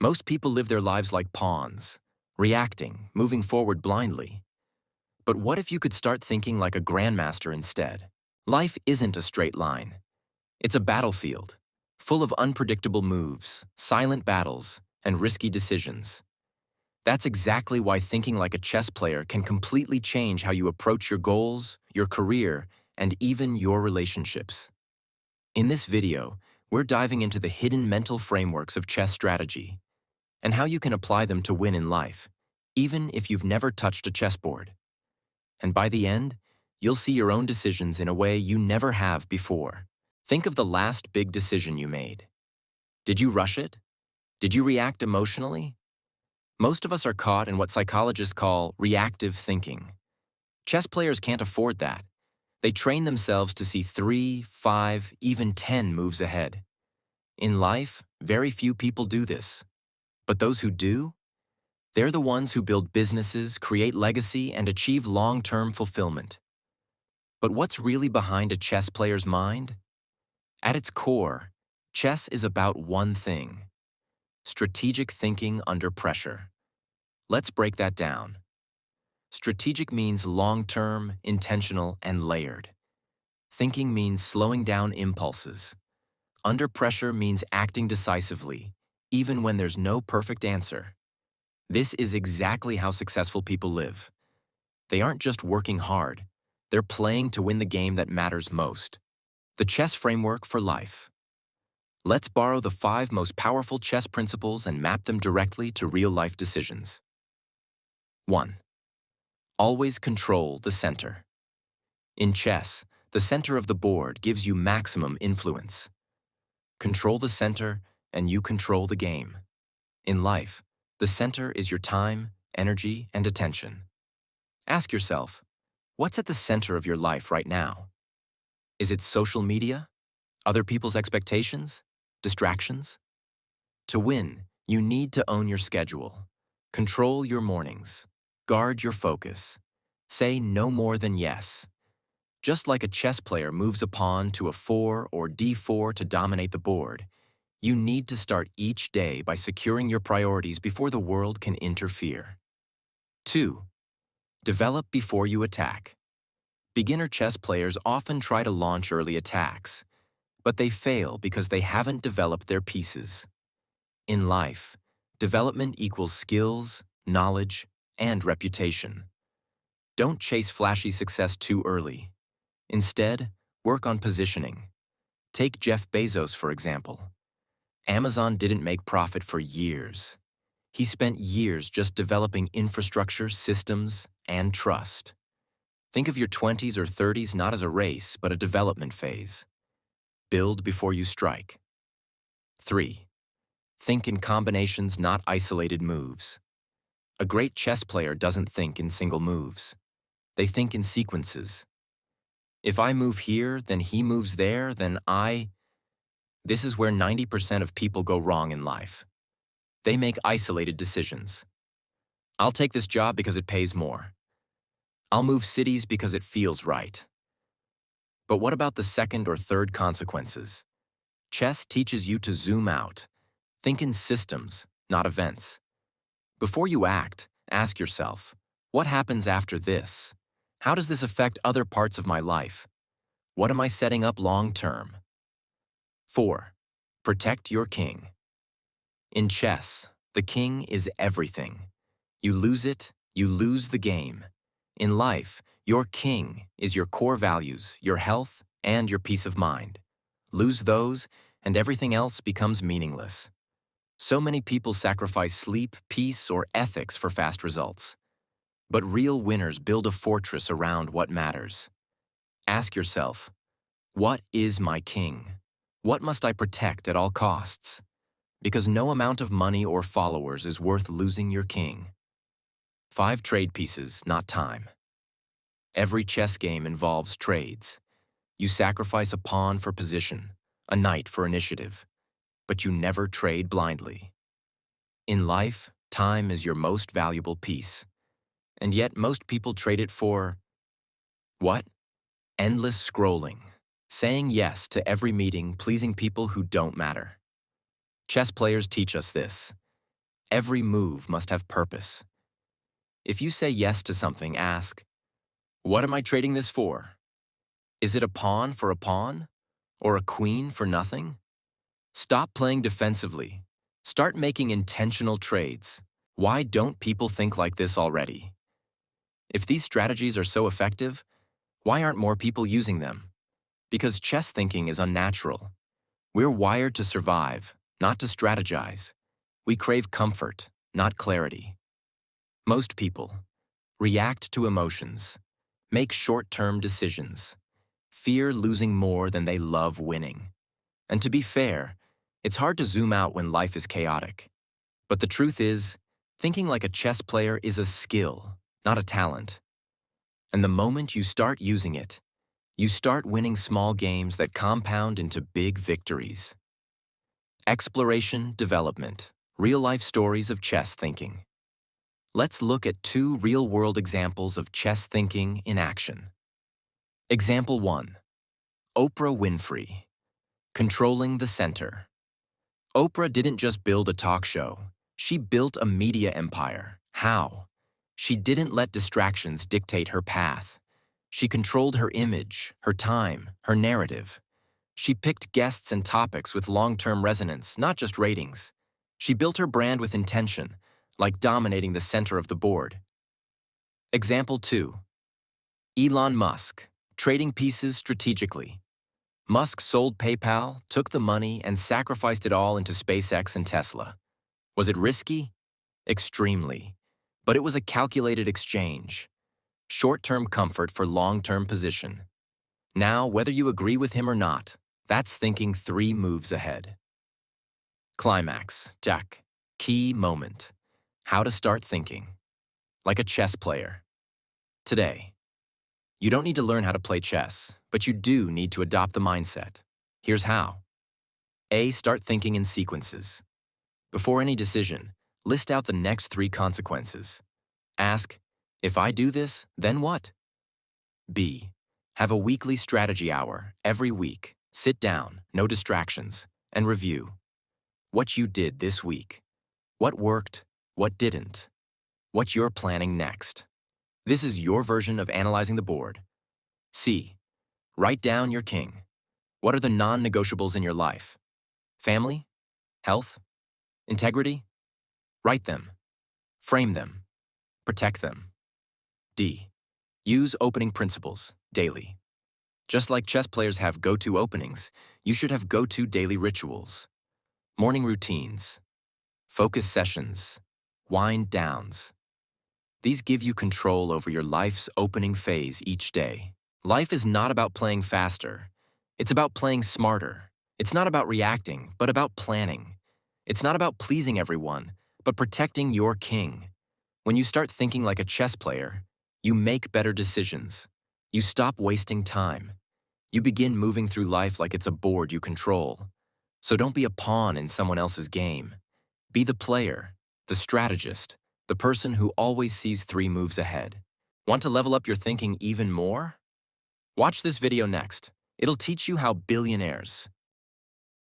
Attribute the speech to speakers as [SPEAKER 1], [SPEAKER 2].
[SPEAKER 1] Most people live their lives like pawns, reacting, moving forward blindly. But what if you could start thinking like a grandmaster instead? Life isn't a straight line. It's a battlefield, full of unpredictable moves, silent battles, and risky decisions. That's exactly why thinking like a chess player can completely change how you approach your goals, your career, and even your relationships. In this video, we're diving into the hidden mental frameworks of chess strategy and how you can apply them to win in life, even if you've never touched a chessboard. And by the end, you'll see your own decisions in a way you never have before. Think of the last big decision you made. Did you rush it? Did you react emotionally? Most of us are caught in what psychologists call reactive thinking. Chess players can't afford that. They train themselves to see 3, 5, even 10 moves ahead. In life, very few people do this. But those who do, they're the ones who build businesses, create legacy, and achieve long-term fulfillment. But what's really behind a chess player's mind? At its core, chess is about one thing: strategic thinking under pressure. Let's break that down. Strategic means long-term, intentional, and layered. Thinking means slowing down impulses. Under pressure means acting decisively, even when there's no perfect answer. This is exactly how successful people live. They aren't just working hard, they're playing to win the game that matters most. The chess framework for life. Let's borrow the 5 most powerful chess principles and map them directly to real-life decisions. 1. Always control the center. In chess, the center of the board gives you maximum influence. Control the center, and you control the game. In life, the center is your time, energy, and attention. Ask yourself, what's at the center of your life right now? Is it social media? Other people's expectations? Distractions? To win, you need to own your schedule. Control your mornings. Guard your focus. Say no more than yes. Just like a chess player moves a pawn to a 4 or d4 to dominate the board, you need to start each day by securing your priorities before the world can interfere. 2. Develop before you attack. Beginner chess players often try to launch early attacks, but they fail because they haven't developed their pieces. In life, development equals skills, knowledge, and reputation. Don't chase flashy success too early. Instead, work on positioning. Take Jeff Bezos, for example. Amazon didn't make profit for years. He spent years just developing infrastructure, systems, and trust. Think of your 20s or 30s not as a race, but a development phase. Build before you strike. 3. Think in combinations, not isolated moves. A great chess player doesn't think in single moves. They think in sequences. If I move here, then he moves there, then I... This is where 90% of people go wrong in life. They make isolated decisions. I'll take this job because it pays more. I'll move cities because it feels right. But what about the second or third consequences? Chess teaches you to zoom out. Think in systems, not events. Before you act, ask yourself, what happens after this? How does this affect other parts of my life? What am I setting up long-term? 4. Protect your king. In chess, the king is everything. You lose it, you lose the game. In life, your king is your core values, your health, and your peace of mind. Lose those, and everything else becomes meaningless. So many people sacrifice sleep, peace, or ethics for fast results. But real winners build a fortress around what matters. Ask yourself, what is my king? What must I protect at all costs? Because no amount of money or followers is worth losing your king. 5 trade pieces, not time. Every chess game involves trades. You sacrifice a pawn for position, a knight for initiative, but you never trade blindly. In life, time is your most valuable piece. And yet most people trade it for what? Endless scrolling, saying yes to every meeting, pleasing people who don't matter. Chess players teach us this. Every move must have purpose. If you say yes to something, ask, what am I trading this for? Is it a pawn for a pawn? Or a queen for nothing? Stop playing defensively. Start making intentional trades. Why don't people think like this already? If these strategies are so effective, why aren't more people using them? Because chess thinking is unnatural. We're wired to survive, not to strategize. We crave comfort, not clarity. Most people react to emotions, make short-term decisions, fear losing more than they love winning. And to be fair, it's hard to zoom out when life is chaotic. But the truth is, thinking like a chess player is a skill, not a talent. And the moment you start using it, you start winning small games that compound into big victories. Exploration, development, real-life stories of chess thinking. Let's look at 2 real-world examples of chess thinking in action. Example 1. Oprah Winfrey. Controlling the center. Oprah didn't just build a talk show. She built a media empire. How? She didn't let distractions dictate her path. She controlled her image, her time, her narrative. She picked guests and topics with long-term resonance, not just ratings. She built her brand with intention, like dominating the center of the board. Example 2. Elon Musk, trading pieces strategically. Musk sold PayPal, took the money, and sacrificed it all into SpaceX and Tesla. Was it risky? Extremely. But it was a calculated exchange. Short-term comfort for long-term position. Now, whether you agree with him or not, that's thinking 3 moves ahead. Climax, check. Key moment. How to start thinking. Like a chess player. Today, you don't need to learn how to play chess, but you do need to adopt the mindset. Here's how. A. Start thinking in sequences. Before any decision, list out the next 3 consequences. Ask, if I do this, then what? B. Have a weekly strategy hour every week. Sit down, no distractions, and review what you did this week. What worked, what didn't, what you're planning next. This is your version of analyzing the board. C. Write down your king. What are the non-negotiables in your life? Family? Health? Integrity? Write them. Frame them. Protect them. D. Use opening principles daily. Just like chess players have go-to openings, you should have go-to daily rituals. Morning routines, focus sessions, wind downs. These give you control over your life's opening phase each day. Life is not about playing faster. It's about playing smarter. It's not about reacting, but about planning. It's not about pleasing everyone, but protecting your king. When you start thinking like a chess player, you make better decisions. You stop wasting time. You begin moving through life like it's a board you control. So don't be a pawn in someone else's game. Be the player, the strategist, the person who always sees 3 moves ahead. Want to level up your thinking even more? Watch this video next. It'll teach you how billionaires,